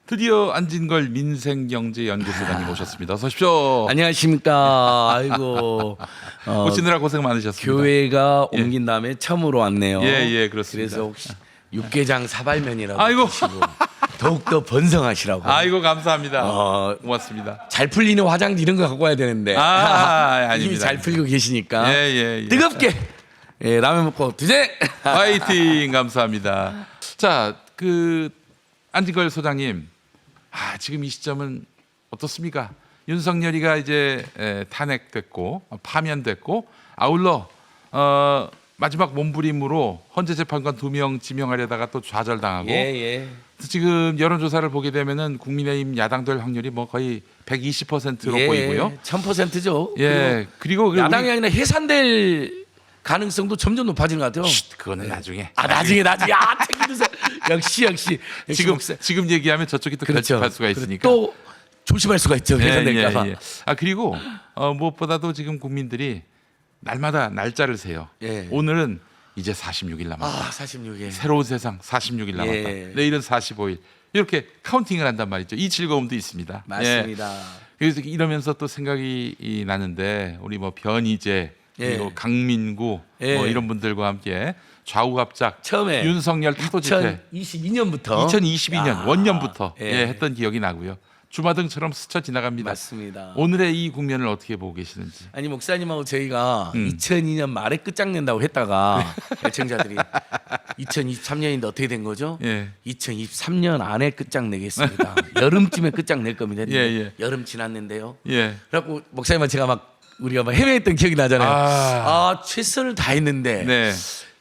드디어 안진걸 민생경제연구소장님 오셨습니다. 어서 오십시오. 안녕하십니까. 아이고. 오시느라 고생 많으셨습니다. 교회가 옮긴 다음에 처음으로 왔네요. 예, 그렇습니다. 그래서 혹시 육개장 사발면이라고 아이고. 드시고 더욱더 번성하시라고. 아이고 감사합니다. 고맙습니다. 잘 풀리는 화장지 이런 거 갖고 와야 되는데. 아닙니다. 이미 잘 풀리고 계시니까. 예. 뜨겁게 라면 먹고 드세. 파이팅 감사합니다. 자, 안진걸 소장님, 지금 이 시점은 어떻습니까? 윤석열이가 이제 탄핵됐고 파면됐고 아울러 마지막 몸부림으로 헌재 재판관 2명 지명하려다가 또 좌절당하고 예. 지금 여론조사를 보게 되면은 국민의힘 야당 될 확률이 뭐 거의 120%로 보이고요. 1000%죠. 예, 그리고 야당이 아니라 해산될 가능성도 점점 높아지는 것 같아요. 그거는 나중에. 나중에. 챙기면서 역시 지금 얘기하면 저쪽이 또 그렇죠. 결집할 수가 있으니까. 또 조심할 수가 있죠. 해산될까봐. 예. 그리고 무엇보다도 지금 국민들이 날마다 날짜를 세요. 예. 오늘은 이제 46일 남았다. 46일. 새로운 세상 46일 남았다. 예. 내일은 45일. 이렇게 카운팅을 한단 말이죠. 이 즐거움도 있습니다. 맞습니다. 그래서 이러면서 또 생각이 나는데 우리 뭐 변희재 그리고 강민구 뭐 이런 분들과 함께 좌우합작 처음에 윤석열 타도 집회 2022년부터 2022년 원년부터 했던 기억이 나고요. 주마등처럼 스쳐 지나갑니다. 맞습니다. 오늘의 이 국면을 어떻게 보고 계시는지. 아니 목사님하고 저희가 2002년 말에 끝장낸다고 했다가 애청자들이 2023년인데 어떻게 된 거죠? 예. 2023년 안에 끝장내겠습니다. 여름쯤에 끝장낼 겁니다. 예. 여름 지났는데요. 예. 그래갖고 목사님과 제가 우리가 헤매했던 기억이 나잖아요. 최선을 다했는데 네.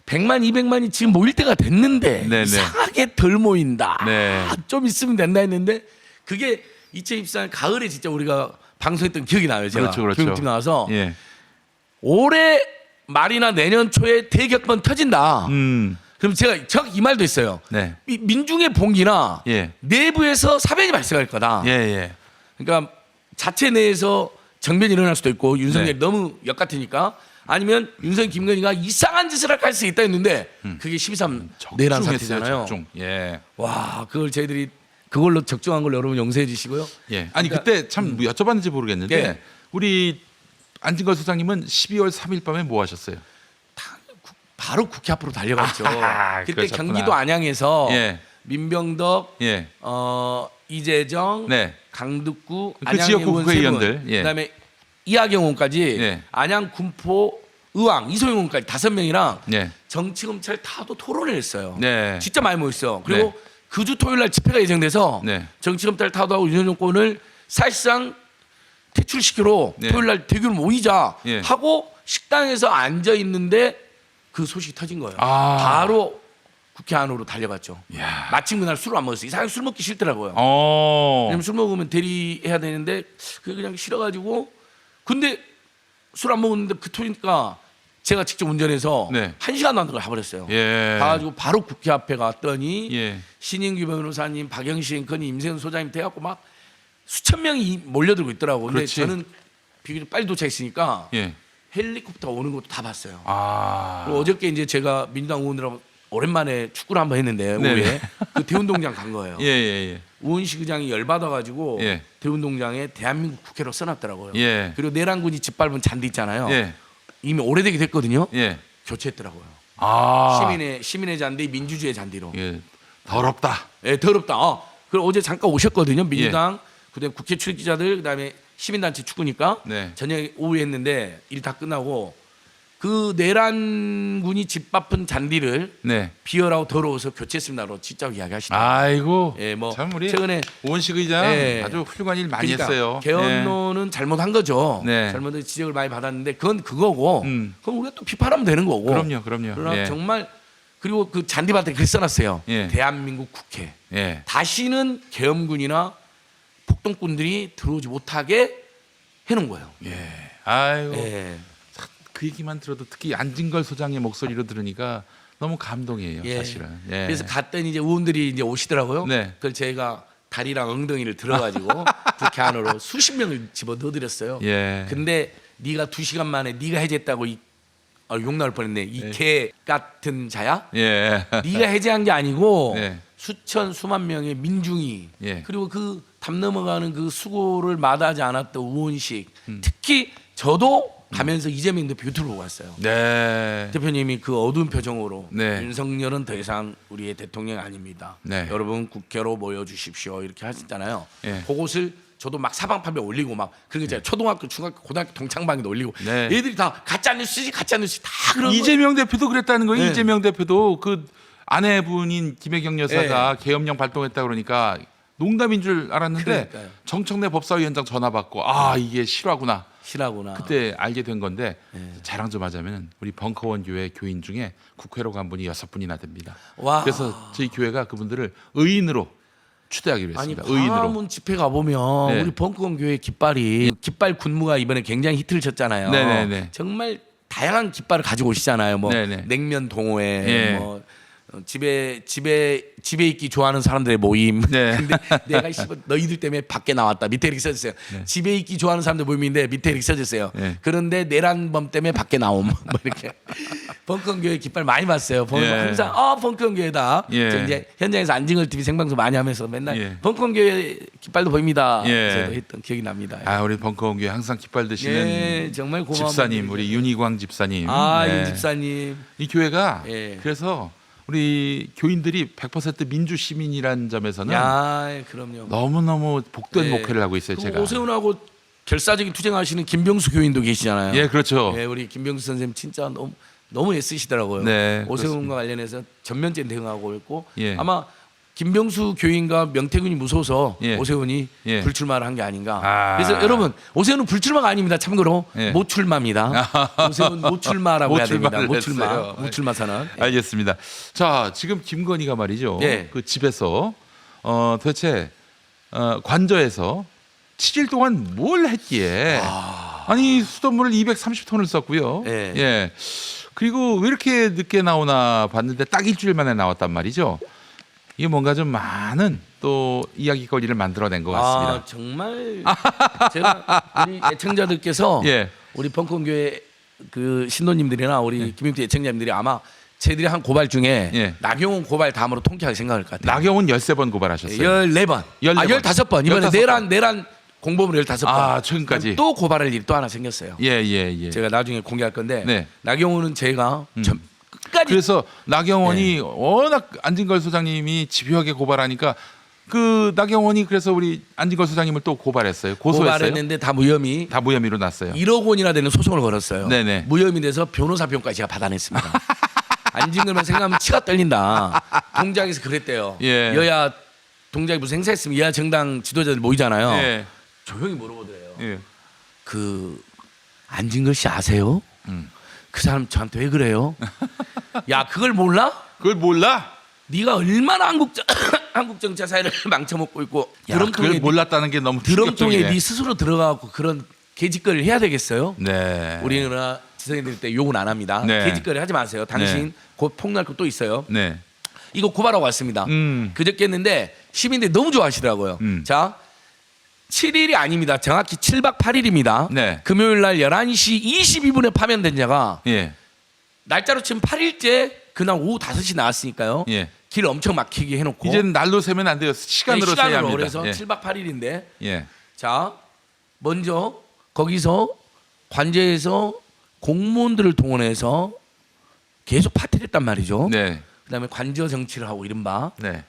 100만, 200만이 지금 모일 때가 됐는데 네네. 이상하게 덜 모인다. 네. 좀 있으면 된다 했는데 그게 2024년 가을에 진짜 우리가 방송했던 기억이 나요. 제가 그렇죠. 교육팀 나와서 예. 올해 말이나 내년 초에 대격번 터진다. 그럼 제가 정확히 이 말도 있어요. 네. 민중의 봉기나 예. 내부에서 사변이 발생할 거다. 예. 그러니까 자체 내에서 정변이 일어날 수도 있고 윤석열이 네. 너무 역같으니까 아니면 윤석열 김건희가 이상한 짓을 할 수 있다 했는데 그게 12.3 내란 사태잖아요. 적중. 예. 와, 그걸 저희들이 그걸로 적중한 걸 여러분 용서해 주시고요. 예. 아니 그때 참 여쭤봤는지 모르겠는데 예. 우리 안진걸 소장님은 12월 3일 밤에 뭐 하셨어요? 바로 국회 앞으로 달려갔죠. 그때 그러셨구나. 경기도 안양에서 예. 민병덕, 예. 이재정, 네. 강득구, 그 안양 지역구 의원 국회의원들. 세 분, 예. 그다음에 이하경 의원까지 예. 안양 군포 의왕 이소영 의원까지 5명이랑 예. 정치검찰 타도 토론을 했어요. 네. 진짜 많이 모였어요. 그리고 네. 그 주 토요일 날 집회가 예정돼서 네. 정치검찰 타도하고 윤석열 정권을 사실상 퇴출시키러 네. 토요일 날 대규모 모이자 예. 하고 식당에서 앉아 있는데 그 소식이 터진 거예요. 바로 국회 안으로 달려갔죠. 야. 마침 그날 술을 안 먹었어요. 이상하게 술 먹기 싫더라고요. 왜냐면 술 먹으면 대리해야 되는데 그게 그냥 싫어가지고 근데 술 안 먹었는데 그 토니까 제가 직접 운전해서 네. 1시간도 안 들어 가버렸어요. 예. 가가지고 바로 국회 앞에 갔더니 예. 신인규 변호사님, 박영시 앵커님, 임세훈 소장님 돼갖고 막 수천 명이 몰려들고 있더라고요. 근데 그렇지. 저는 비교적 빨리 도착했으니까 예. 헬리콥터 오는 것도 다 봤어요. 아. 그리고 어저께 이제 제가 민주당 의원들하고 오랜만에 축구를 한번 했는데 네네. 오후에 그 대운동장 간 거예요. 예. 우원식 의장이 열받아가지고 예. 대운동장에 대한민국 국회로 써놨더라고요. 예. 그리고 내란군이 짓밟은 잔디 있잖아요. 예. 이미 오래되게 됐거든요. 예. 교체했더라고요. 아. 시민의 잔디, 민주주의 잔디로. 예. 더럽다. 예, 더럽다. 그리고 어제 잠깐 오셨거든요. 민주당, 그다음에 국회 출입 기자들, 그다음에 시민단체 축구니까 네. 저녁 오후에 했는데 일 다 끝나고 그 내란군이 짓밟은 잔디를 네. 비열하고 더러워서 교체했습니다로 진짜 이야기하시네요. 아이고. 예, 뭐 참 우리 최근에 오원식 의장 예. 아주 훌륭한 일 많이 그러니까 했어요. 개헌론은 잘못한 거죠. 네. 잘못한 지적을 많이 받았는데 그건 그거고 그럼 우리가 또 비판하면 되는 거고. 그럼요. 그러나 예. 정말 그리고 그 잔디밭에 글 써놨어요. 예. 대한민국 국회. 예. 다시는 계엄군이나 폭동꾼들이 들어오지 못하게 해놓은 거예요. 예. 아이고. 예. 그 얘기만 들어도 특히 안진걸 소장의 목소리로 들으니까 너무 감동이에요, 예. 사실은. 예. 그래서 갔더니 이제 의원들이 이제 오시더라고요. 네. 그걸 제가 다리랑 엉덩이를 들어가지고 국회 안으로 수십 명을 집어 넣어드렸어요. 예. 근데 네가 2시간 만에 네가 해제했다고 이 욕 나올 뻔했네. 이 개 같은 자야. 예. 네가 해제한 게 아니고 예. 수천 수만 명의 민중이 예. 그리고 그 담 넘어가는 그 수고를 마다하지 않았던 우원식 특히 저도 가면서 이재명 대표 유튜브 보고 왔어요. 네. 대표님이 그 어두운 표정으로 네. 윤석열은 더 이상 우리의 대통령이 아닙니다. 네. 여러분 국회로 모여주십시오 이렇게 하셨잖아요. 예. 그것을 저도 막 사방팔배 올리고 막 그런 거 있잖아요. 초등학교, 중학교, 고등학교 동창방에도 올리고 네. 애들이 다 가짜 뉴스지 가짜 뉴스 다 그런 이재명 대표도 그랬다는 거예요. 네. 이재명 대표도 그 아내분인 김혜경 여사가 계엄령 발동했다 그러니까 농담인 줄 알았는데 그러니까요. 정청래 법사위원장 전화 받고 이게 실화구나. 실화구나. 그때 알게 된 건데 자랑 좀 하자면 우리 벙커원 교회 교인 중에 국회로 간 분이 6분이나 됩니다. 와. 그래서 저희 교회가 그분들을 의인으로 추대하기로 아니 했습니다. 의인으로. 광화문 집회 가 보면 네. 우리 벙커원 교회 깃발이 깃발 군무가 이번에 굉장히 히트를 쳤잖아요. 네네네. 정말 다양한 깃발을 가지고 오시잖아요. 뭐 네네. 냉면 동호회, 예. 뭐 집에 있기 좋아하는 사람들의 모임. 네. 근데 내가 씨발 너희들 때문에 밖에 나왔다. 밑에 이렇게 써졌어요. 집에 있기 좋아하는 사람들 모임인데 밑에 이렇게 써졌어요. 네. 그런데 내란범 때문에 밖에 나옴. 뭐 이렇게 벙커원 교회 깃발 많이 봤어요. 보면 예. 항상 벙커원 교회다. 예. 저 이제 현장에서 안진걸 TV 생방송 많이 하면서 맨날 예. 벙커원 교회 깃발도 보입니다. 예. 저도 했던 기억이 납니다. 우리 벙커원 교회 항상 깃발 드시는 예, 정말 고마운 집사님, 분들이죠. 우리 윤희광 집사님. 이 집사님. 이 교회가 예. 그래서 우리 교인들이 100% 민주 시민이라는 점에서는 그럼요. 너무너무 복된 예. 목회를 하고 있어요, 그 제가. 오세훈하고 결사적인 투쟁하시는 김병수 교인도 계시잖아요. 예, 그렇죠. 예, 우리 김병수 선생님 진짜 너무 애쓰시더라고요. 네, 오세훈과 관련해서 전면전 대응하고 있고 예. 아마 김병수 교인과 명태균이 무서워서 예. 오세훈이 예. 불출마를 한 게 아닌가. 그래서 여러분 오세훈은 불출마가 아닙니다. 참고로 예. 모출마입니다. 오세훈 모출마라고 해야 됩니다. 모출마를 했어요. 모출마 선언. 알겠습니다. 자, 지금 김건희가 말이죠. 예. 그 집에서 도대체 관저에서 7일 동안 뭘 했기에 아니 수돗물을 230톤을 썼고요. 예. 예. 그리고 왜 이렇게 늦게 나오나 봤는데 딱 일주일 만에 나왔단 말이죠. 이게 뭔가 좀 많은 또 이야기거리를 만들어낸 것 같습니다. 정말 제가 우리 애청자들께서 예. 우리 벙커교회 그 신도님들이나 우리 김용태 애청자님들이 아마 쟤들이 한 고발 중에 예. 나경원 고발 다음으로 통쾌하게 생각할 것 같아요. 나경원 13번 고발하셨어요. 14번. 14번. 15번. 이번에 15번. 내란 공범으로 15번. 최근까지. 또 고발할 일이 또 하나 생겼어요. 예. 제가 나중에 공개할 건데 네. 나경원은 제가 끝까지 그래서 나경원이 워낙 안진걸 소장님이 집요하게 고발하니까 그 나경원이 그래서 우리 안진걸 소장님을 또 고발했어요. 고소했어요. 고발했는데 다 무혐의. 다 무혐의로 났어요. 1억 원이나 되는 소송을 걸었어요. 네네. 무혐의 돼서 변호사 비용까지 제가 받아냈습니다. 안진걸만 생각하면 치가 떨린다. 동작에서 그랬대요. 예. 여야 동작이 무슨 행사했으면 여야 정당 지도자들 모이잖아요. 예. 조용히 물어보더래요. 예. 그 안진걸 씨 아세요? 그 사람 저한테 왜 그래요? 야 그걸 몰라? 그걸 몰라? 네가 얼마나 한국 정치 사회를 망쳐먹고 있고 그걸 몰랐다는 게 너무 드럼통에 충격적이네. 네 스스로 들어가고 그런 개짓거리를 해야 되겠어요? 네. 우리나라 지성인들 때 욕은 안 합니다. 네. 개짓거리 하지 마세요. 당신 곧 폭날 거 또 있어요. 네. 이거 고발하고 왔습니다. 그저께 했는데 시민들이 너무 좋아하시더라고요. 자 7일이 아닙니다. 정확히 7박 8일입니다. 네. 금요일 날 11시 22분에 파면된 자가 예. 날짜로 치면 8일째 그날 오후 5시 나왔으니까요. 예. 길 엄청 막히게 해놓고 이제는 날로 세면 안 돼요. 시간으로 세야 합니다. 그래서 예. 7박 8일인데 예. 자 먼저 거기서 관제에서 공무원들을 동원해서 계속 파티를 했단 말이죠. 네. 그다음에 관저 정치를 하고 이른바 네.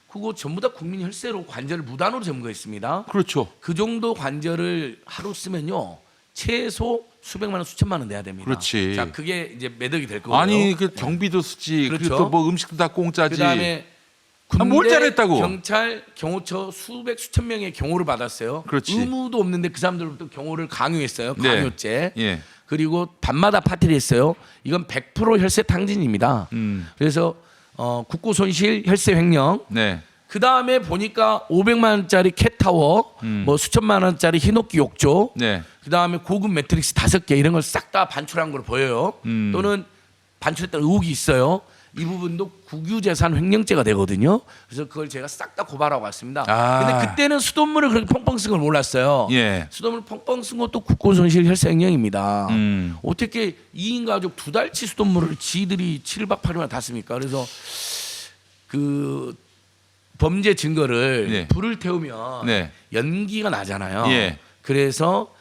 그거 전부 다 국민 혈세로 관저를 무단으로 점거했습니다. 그렇죠. 그 정도 관저를 하루 쓰면요 최소 수백만 원 수천만 원 내야 됩니다. 그렇지. 자 그게 이제 매덕이 될 거고요. 아니 그 경비도 쓰지. 그렇죠. 그리고 또 뭐 음식도 다 공짜지. 그다음에 뭘 잘했다고? 경찰, 경호처 수천 명의 경호를 받았어요. 그렇지. 의무도 없는데 그 사람들부터 경호를 강요했어요. 네. 강요죄. 예. 그리고 밤마다 파티를 했어요. 이건 100% 혈세 탕진입니다. 그래서 국고 손실 혈세 횡령. 네. 그 다음에 보니까 500만 원짜리 캣타워, 뭐 수천만 원짜리 히노키 욕조, 네. 그 다음에 고급 매트릭스 5개 이런 걸 싹 다 반출한 걸로 보여요. 또는 반출했다는 의혹이 있어요. 이 부분도 국유재산 횡령죄가 되거든요. 그래서 그걸 제가 싹 다 고발하고 왔습니다. 근데 그때는 수돗물을 그렇게 펑펑 쓴 걸 몰랐어요. 예. 수돗물 펑펑 쓴 것도 국고손실 혈세횡령입니다. 어떻게 2인 가족 2달치 수돗물을 지들이 7박 8일만 다 씁니까? 그래서 그 범죄 증거를 네. 불을 태우면 네. 연기가 나잖아요. 예. 그래서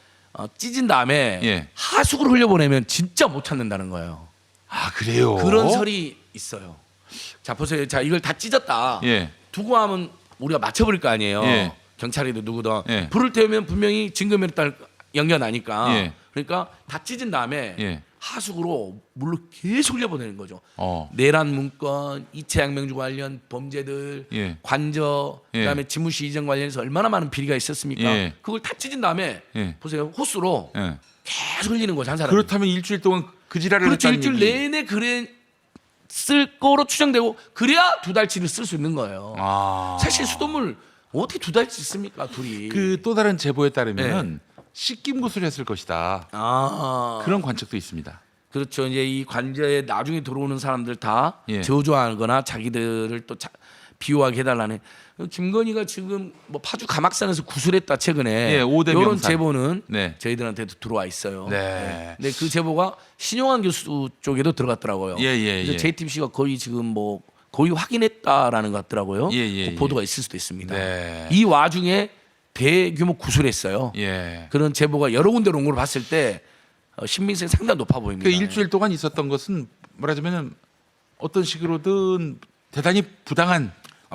찢은 다음에 예. 하수구를 흘려보내면 진짜 못 찾는다는 거예요. 아 그래요. 그런 설이 있어요. 자 보세요. 자 이걸 다 찢었다. 예. 두고 하면 우리가 맞춰버릴 거 아니에요. 예. 경찰이든 누구든 예. 불을 태우면 분명히 증거면에 따라 연기가 나니까. 예. 그러니까 다 찢은 다음에 예. 하수구로 물로 계속 흘려보내는 거죠. 어. 내란 문건, 이채양명주 관련 범죄들, 예. 관저, 예. 그다음에 지무시 이전 관련해서 얼마나 많은 비리가 있었습니까? 예. 그걸 다 찢은 다음에 예. 보세요. 호스로 예. 계속 흘리는 거죠. 한 사람. 그렇다면 일주일 동안 그 지랄을 그렇죠. 했다는 일주일 얘기. 내내 그래 쓸 거로 추정되고 그래야 2달치를 쓸 수 있는 거예요. 아. 사실 수돗물 어떻게 2달치 씁니까 둘이? 그 또 다른 제보에 따르면 씻김굿을 했을 것이다. 그런 관측도 있습니다. 그렇죠. 이제 이 관저에 나중에 들어오는 사람들 다 예. 저주하거나 자기들을 또 비호하게 해달라는. 김건희가 지금 뭐 파주 감악산에서 구술했다 최근에. 예, 5대 이런 명산. 제보는 네. 저희들한테도 들어와 있어요. 네. 근데 그 제보가 신용환 교수 쪽에도 들어갔더라고요. 예, 예, 그래서 예. JTBC가 거의 지금 뭐 거의 확인했다라는 것 같더라고요. 예, 예, 그 보도가 있을 수도 있습니다. 네. 이 와중에 대규모 구술했어요. 예. 그런 제보가 여러 군데로 온 걸 봤을 때 신빙성이 상당히 높아 보입니다. 그 일주일 동안 있었던 것은 말하자면 어떤 식으로든 대단히 부당한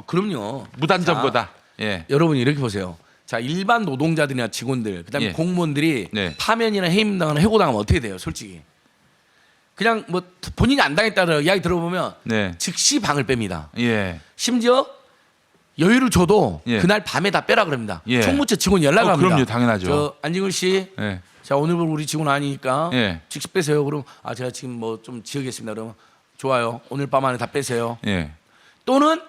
그럼요. 무단점거다. 예. 여러분 이렇게 보세요. 자 일반 노동자들이나 직원들, 그다음에 예. 공무원들이 네. 파면이나 해임당하거나 해고당하면 어떻게 돼요? 솔직히 그냥 뭐 본인이 안 당했다는 이야기 들어보면 네. 즉시 방을 뺍니다. 예. 심지어 여유를 줘도 예. 그날 밤에 다 빼라 그럽니다. 예. 총무처 직원 연락을 합니다. 그럼요, 당연하죠. 저 안진걸 씨, 예. 자 오늘부로 우리 직원 아니니까 예. 즉시 빼세요. 그럼 제가 지금 뭐 좀 지으겠습니다. 그러면 좋아요. 오늘 밤 안에 다 빼세요. 예. 또는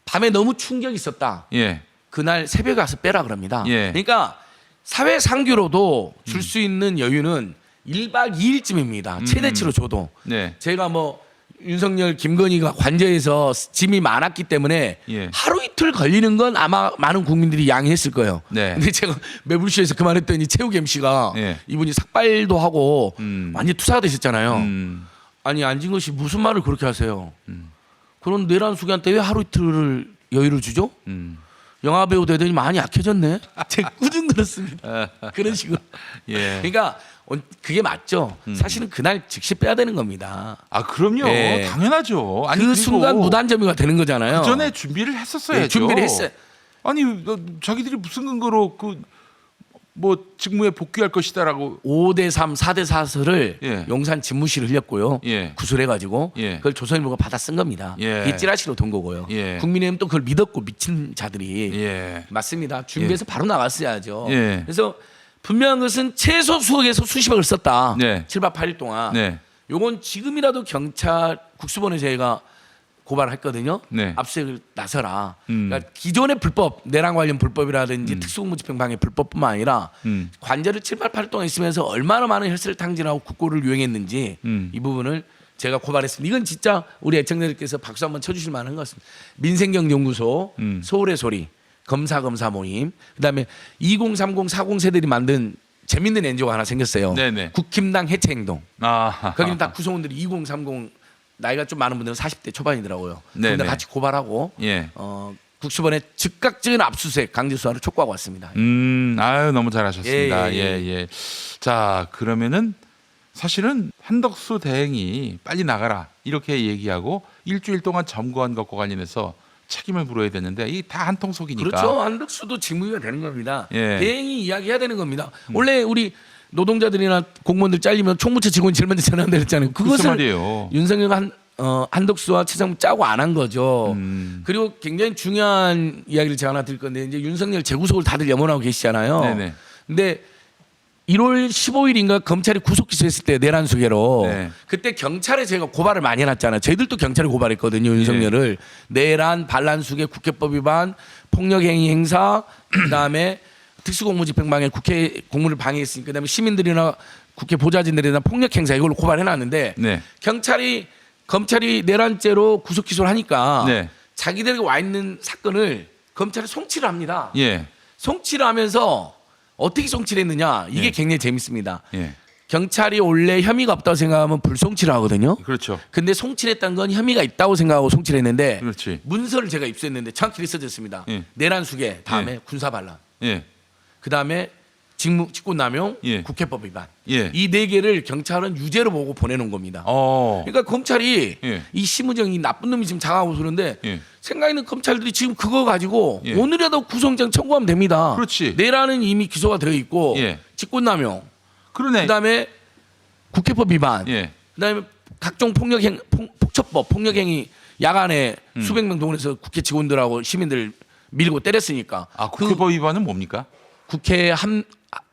밤에 너무 충격이 있었다. 예. 그날 새벽에 가서 빼라 그럽니다. 예. 그러니까 사회 상규로도 줄 수 있는 여유는 1박 2일쯤입니다. 최대치로 줘도. 네. 제가 뭐 윤석열, 김건희가 관저에서 짐이 많았기 때문에 예. 하루 이틀 걸리는 건 아마 많은 국민들이 양해했을 거예요. 네. 근데 제가 매불쇼에서 그 말했더니 체육 MC가 예. 이분이 삭발도 하고 완전 투사가 되셨잖아요. 음. 아니 안진걸 씨 무슨 말을 그렇게 하세요? 그런 내란 수기한테 왜 하루 이틀을 여유를 주죠? 영화 배우 되더니 많이 약해졌네. 제가 꾸중 들었습니다. 그런 식으로. 예. 그러니까 그게 맞죠. 사실은 그날 즉시 빼야 되는 겁니다. 아, 그럼요. 예. 당연하죠. 아니, 그 그리고 순간 무단점유가 되는 거잖아요. 그 전에 준비를 했었어야죠. 네, 준비를 했어요. 아니, 자기들이 무슨 근거로 뭐 직무에 복귀할 것이다라고 5대3, 4대4서를 예. 용산 집무실을 흘렸고요. 예. 구술해가지고 예. 그걸 조선일보가 받아 쓴 겁니다. 예. 이게 찌라시로 돈 거고요. 예. 국민의힘 또 그걸 믿었고 미친 자들이 예. 맞습니다. 준비해서 바로 나갔어야죠. 예. 그래서 분명한 것은 최소 수억에서 수십억을 썼다. 네. 7박 8일 동안. 네. 요건 지금이라도 경찰 국수본에 저희가 고발했거든요. 네. 압수수색을 나서라. 그러니까 기존의 불법, 내란 관련 불법이라든지 특수공무집행방해 불법뿐만 아니라 관저를 7박 8일 동안 있으면서 얼마나 많은 혈세를 탕진하고 국고를 유행했는지 이 부분을 제가 고발했습니다. 이건 진짜 우리 애청자들께서 박수 한번 쳐주실 만한 것 같습니다. 민생경연구소, 서울의 소리, 검사 모임, 그다음에 2030, 40 세대들이 만든 재밌는 NGO가 하나 생겼어요. 네네. 국힘당 해체행동. 아. 거기는 다 구성원들이 2030 나이가 좀 많은 분들은 40대 초반이더라고요. 네네. 근데 같이 고발하고 예. 국수본에 즉각적인 압수수색 강제 수사를 촉구하고 왔습니다. 아유, 너무 잘하셨습니다. 예, 예, 예. 예. 자, 그러면은 사실은 한덕수 대행이 빨리 나가라 이렇게 얘기하고 일주일 동안 점거한 것과 관련해서 책임을 물어야 되는데 이게 다 한통속이니까. 그렇죠. 한덕수도 직무유기가 되는 겁니다. 예. 대행이 이야기해야 되는 겁니다. 원래 우리 노동자들이나 공무원들 잘리면 총무처 직원이 제일 먼저 전환되어 했잖아요. 글쎄 그것을 말이에요. 윤석열 한덕수와 최상무 짜고 안 한 거죠. 그리고 굉장히 중요한 이야기를 제가 하나 드릴 건데 이제 윤석열 재구속을 다들 염원하고 계시잖아요. 네네. 근데 1월 15일인가 검찰이 구속 기소했을 때 내란 수계로 네. 그때 경찰에 제가 고발을 많이 해놨잖아요. 저희들도 경찰에 고발했거든요. 윤석열을 내란, 반란 수계, 국회법 위반, 폭력행위 행사, 그다음에 특수공무집행방해, 국회 공무를 방해했으니까 그다음에 시민들이나 국회 보좌진들이나 폭력 행사 이걸로 고발해놨는데 네. 경찰이 검찰이 내란죄로 구속 기소를 하니까 네. 자기들에게 와 있는 사건을 검찰이 송치를 합니다. 예. 송치를 하면서 어떻게 송치를 했느냐 이게 예. 굉장히 재밌습니다. 예. 경찰이 원래 혐의가 없다고 생각하면 불송치를 하거든요. 그렇죠. 근데 송치를 했다는 건 혐의가 있다고 생각하고 송치를 했는데 그렇지. 문서를 제가 입수했는데 정확히 써졌습니다. 예. 내란 수계 다음에 예. 군사 반란 예. 그다음에 직권남용 예. 국회법 위반 예. 이 네 개를 경찰은 유죄로 보고 보내놓은 겁니다. 어. 그러니까 검찰이 예. 이 심우정이 나쁜 놈이 지금 장하고 그러는데 예. 생각 있는 검찰들이 지금 그거 가지고 예. 오늘이라도 구속영장 청구하면 됩니다. 그렇지. 내란은 이미 기소가 되어 있고 예. 직권남용 그러네. 그다음에 국회법 위반 예. 그다음에 각종 폭처법 폭력행위 야간에 수백 명 동원해서 국회 직원들하고 시민들 밀고 때렸으니까 아, 국회법 위반은 뭡니까? 국회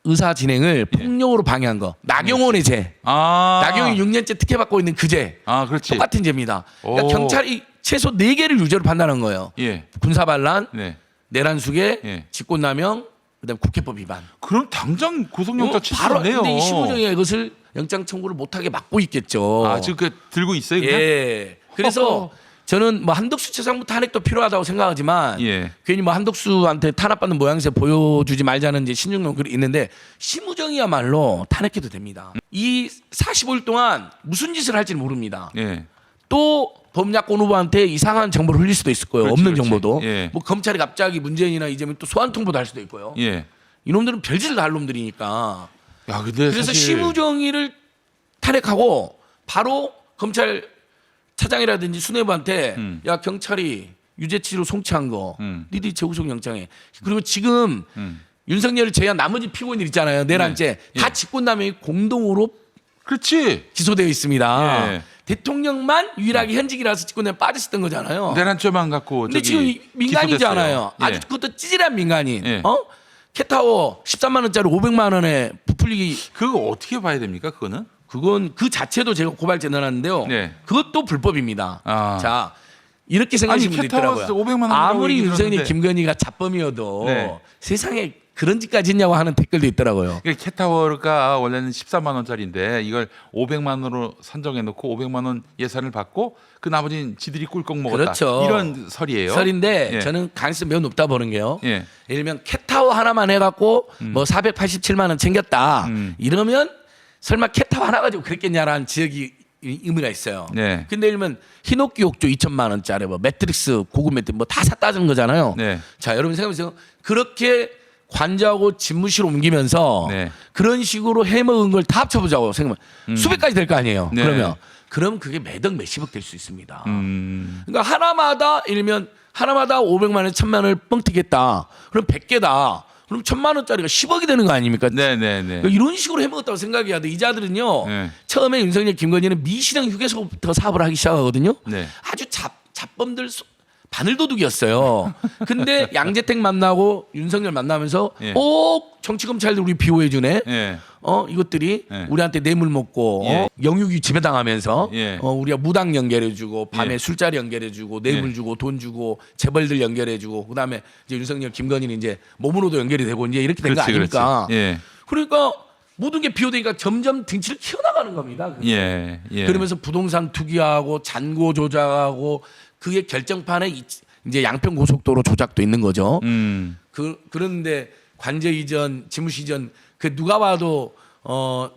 의사 진행을 폭력으로 방해한 거 나경원의 죄 아. 나경원이 6년째 특혜받고 있는 그 죄 아, 그렇지. 똑같은 죄입니다. 그러니까 오. 경찰이 최소 4개를 유죄로 판단한 거예요. 예. 군사반란, 네. 내란 수계, 예. 직권남용, 그다음 국회법 위반. 그럼 당장 구속영장 바로 취소네요. 근데 이 심우정이 이것을 영장 청구를 못하게 막고 있겠죠. 아, 지금 그 들고 있어요, 그냥? 예. 그래서 저는 뭐 한덕수 최상부터 탄핵도 필요하다고 생각하지만 예. 괜히 뭐 한덕수한테 탄압받는 모양새 보여주지 말자는 이제 신중론 글이 있는데 심우정이야말로 탄핵해도 됩니다. 이 45일 동안 무슨 짓을 할지는 모릅니다. 예. 또 범야권 후보한테 이상한 정보를 흘릴 수도 있을 거예요. 그렇지, 없는 그렇지. 정보도. 예. 뭐 검찰이 갑자기 문재인이나 이재명 또 소환 통보도 할 수도 있고요. 예. 이놈들은 별짓을 다 할 놈들이니까. 야, 근데 그래서 사실 심우정이를 탄핵하고 바로 검찰 차장이라든지 수뇌부한테 야 경찰이 유죄치로 송치한 거 니들이 재구속 영장에 그리고 지금 윤석열을 제외한 나머지 피고인들 있잖아요. 내란죄 네. 다 직권남용이 공동으로 그렇지. 기소되어 있습니다. 예. 대통령만 유일하게 현직이라서 직권남용 빠졌었던 거잖아요. 내란죄만 갖고 근데 저기 지금 민간이잖아요. 기소됐어요. 예. 아주 그것도 찌질한 민간인. 예. 캣타워 13만 원짜리 500만 원에 부풀리기 그거 어떻게 봐야 됩니까? 그거는? 그건 그 자체도 제가 고발죄 넣어놨는데요. 네. 그것도 불법입니다. 아. 자 이렇게 생각하시는 분들 캣타워에서 있더라고요. 500만 원이라고 아무리 얘기 윤석열 들었는데. 김건희가 자범이어도 네. 세상에 그런 짓까지 했냐고 하는 댓글도 있더라고요. 캣타워가 원래는 14만 원짜리인데 이걸 500만 원으로 선정해 놓고 500만 원 예산을 받고 그 나머지는 지들이 꿀꺽 먹었다. 그렇죠. 이런 설이에요. 설인데 예. 저는 가능성이 매우 높다 보는 게요. 예. 예를 들면 캣타워 하나만 해갖고 뭐 487만 원 챙겼다. 이러면 설마 캣타워 하나 가지고 그랬겠냐라는 지역이 의미가 있어요. 네. 근데 예를 들면 흰옥기 욕조 2천만 원짜리 뭐 매트릭스 고급 매트릭스 뭐 다 샀다는 거잖아요. 네. 자 여러분 생각해보세요. 그렇게 관저하고 집무실 옮기면서 네. 그런 식으로 해먹은 걸 다 합쳐보자고 생각하면 수백 가지 될 거 아니에요. 네. 그럼 그게 매덕 몇십억 될 수 있습니다. 음. 그러니까 하나마다 일면 하나마다 500만 원, 1000만 원을 뻥튀겠다. 그럼 100개다. 그럼 1000만 원짜리가 10억이 되는 거 아닙니까? 네네네. 그러니까 이런 식으로 해먹었다고 생각해야 돼. 이자들은요. 네. 처음에 윤석열, 김건희는 미실형 휴게소부터 사업을 하기 시작하거든요. 네. 아주 잡범들 바늘도둑이었어요. 근데 양재택 만나고 윤석열 만나면서 예. 정치 검찰들 우리 비호해주네. 예. 이것들이 예. 우리한테 뇌물 먹고 예. 영유기 지배당하면서 예. 우리가 무당 연결해주고 밤에 예. 술자리 연결해주고 뇌물 예. 주고 돈 주고 재벌들 연결해주고 그다음에 이제 윤석열, 김건희는 이제 몸으로도 연결이 되고 이제 이렇게 된 거 아닙니까? 그렇지. 예. 그러니까 모든 게 비호되니까 점점 등치를 키워나가는 겁니다. 예. 예. 그러면서 부동산 투기하고 잔고 조작하고 그게 결정판에 이제 양평 고속도로 조작도 있는 거죠. 그런데 관저 이전, 지무시 이전 그 누가 봐도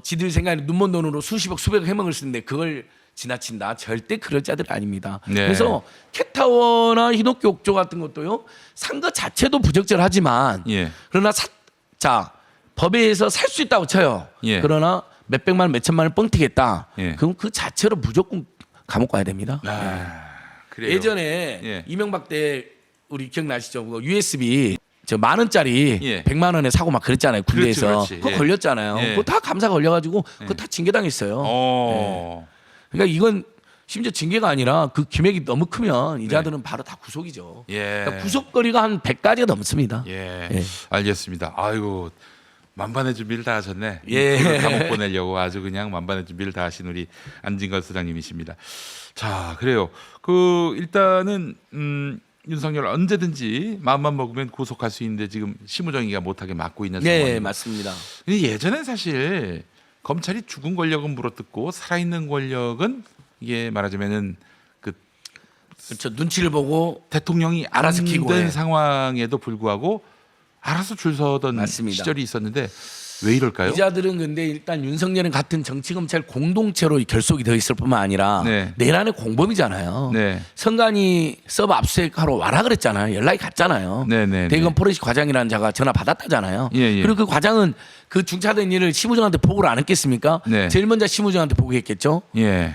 지들 생각에 눈먼 돈으로 수십억 수백억 해먹을 수 있는데 그걸 지나친다. 절대 그럴 자들 아닙니다. 네. 그래서 캣타워나 흰옥기 옥조 같은 것도요. 산 것 자체도 부적절하지만 예. 그러나 법에 의해서 살 수 있다고 쳐요. 예. 그러나 몇백만 원, 몇천만 원 뻥튀겠다. 예. 그럼 그 자체로 무조건 감옥 가야 됩니다. 그래요. 예전에 예. 이명박 때 우리 기억나시죠? 그거 USB 저 10,000원짜리 예. 100만 원에 사고 막 그랬잖아요. 군대에서. 그렇지, 그렇지. 그거 예. 걸렸잖아요. 예. 그거 다 감사 걸려가지고 그거 다 징계당했어요. 그러니까 이건 심지어 징계가 아니라 그 금액이 너무 크면 이자들은 바로 다 구속이죠. 예. 그러니까 구속거리가 한 100가지가 넘습니다. 예. 예. 알겠습니다. 아이고 만반의 준비를 다 하셨네. 예. 이쪽으로 감옥 보내려고 아주 그냥 만반의 준비를 다 하신 우리 안진걸 소장님이십니다. 자, 그래요. 일단은 윤석열 언제든지 마음만 먹으면 구속할 수 있는데 지금 심우정이가 못하게 막고 있는 네, 상황이고. 맞습니다. 근데 예전엔 사실 검찰이 죽은 권력은 물어뜯고 살아있는 권력은 이게 말하자면은 그 그렇죠. 눈치를 보고 대통령이 알아서 키고 해. 안된 상황에도 불구하고 알아서 줄 서던 맞습니다. 시절이 있었는데 왜 이럴까요? 기자들은 근데 일단 윤석열은 같은 정치검찰 공동체로 결속이 되어 있을 뿐만 아니라 네. 내란의 공범이잖아요. 네. 선관위 서버 압수수색하러 와라 그랬잖아요. 연락이 갔잖아요. 네, 네, 대검 네. 포레시 과장이라는 자가 전화 받았다잖아요. 예, 예. 그리고 그 과장은 그 중차된 일을 심우정한테 보고를 안 했겠습니까? 네. 제일 먼저 심우정한테 보고했겠죠. 예.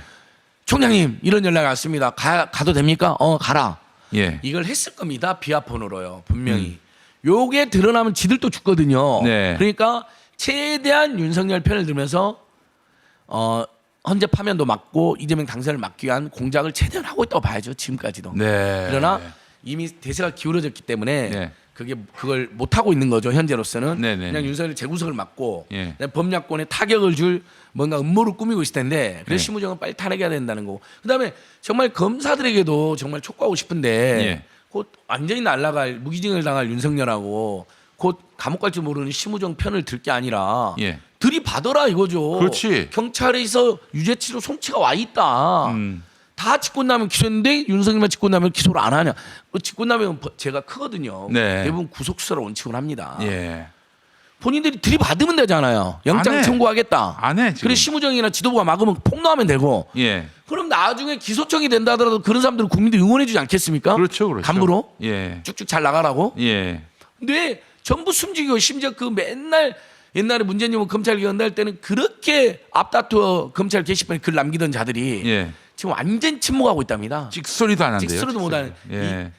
총장님 이런 연락이 왔습니다. 가도 됩니까? 가라. 예. 이걸 했을 겁니다. 비하폰으로요. 분명히. 요게 드러나면 지들도 죽거든요. 네. 그러니까 최대한 윤석열 편을 들면서 헌재 파면도 막고 이재명 당선을 막기 위한 공작을 최대한 하고 있다고 봐야죠. 지금까지도. 네. 그러나 이미 대세가 기울어졌기 때문에 네. 그걸 못 하고 있는 거죠. 현재로서는 네, 네, 그냥 네. 윤석열 재구성을 막고 예. 그냥 법야권에 타격을 줄 뭔가 음모를 꾸미고 있을 텐데 그래서 네. 심우정은 빨리 탄핵해야 된다는 거고 그다음에 정말 검사들에게도 정말 촉구하고 싶은데 예. 곧 완전히 날아갈 무기징을 당할 윤석열하고 곧 감옥 갈 줄 모르는 심우정 편을 들 게 아니라 예. 들이받아라 이거죠. 그렇지. 경찰에서 유죄치로 송치가 와 있다. 다 직권남용 기소했는데 윤석열만 직권남용 기소를 안 하냐? 직권남용은 제가 크거든요. 네. 대부분 구속수사로 원칙을 합니다. 예. 본인들이 들이받으면 되잖아요. 영장 안 해. 청구하겠다. 안 해, 지금. 그래 심우정이나 지도부가 막으면 폭로하면 되고. 예. 그럼 나중에 기소청이 된다 하더라도 그런 사람들은 국민들이 응원해주지 않겠습니까? 그렇죠, 그렇죠. 간부로 예. 쭉쭉 잘 나가라고. 예. 근데 전부 숨지고 심지어 그 맨날 옛날에 문재인 검찰 개헌할 때는 그렇게 앞다투어 검찰 게시판에 글 남기던 자들이 예. 지금 완전 침묵하고 있답니다. 찍소리도 안 한대요. 찍소리도 못하는. 예.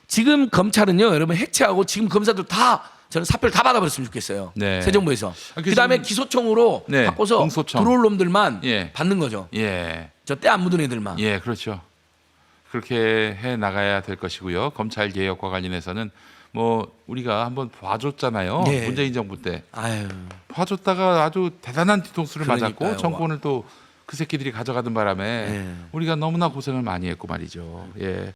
지금 검찰은요, 여러분 해체하고 지금 검사들 다 저는 사표를 다 받아버렸으면 좋겠어요. 네. 새 정부에서. 아, 그다음에 지금- 기소청으로 네, 바꿔서 공소청. 들어올 놈들만 예. 받는 거죠. 예. 저 때 안 묻은 애들만. 예, 그렇죠. 그렇게 해 나가야 될 것이고요. 검찰 개혁과 관련해서는 뭐 우리가 한번 봐줬잖아요. 예. 문재인 정부 때 아유. 봐줬다가 아주 대단한 뒤통수를 맞았고 그러니까요. 정권을 또 그 새끼들이 가져가던 바람에 예. 우리가 너무나 고생을 많이 했고 말이죠. 예.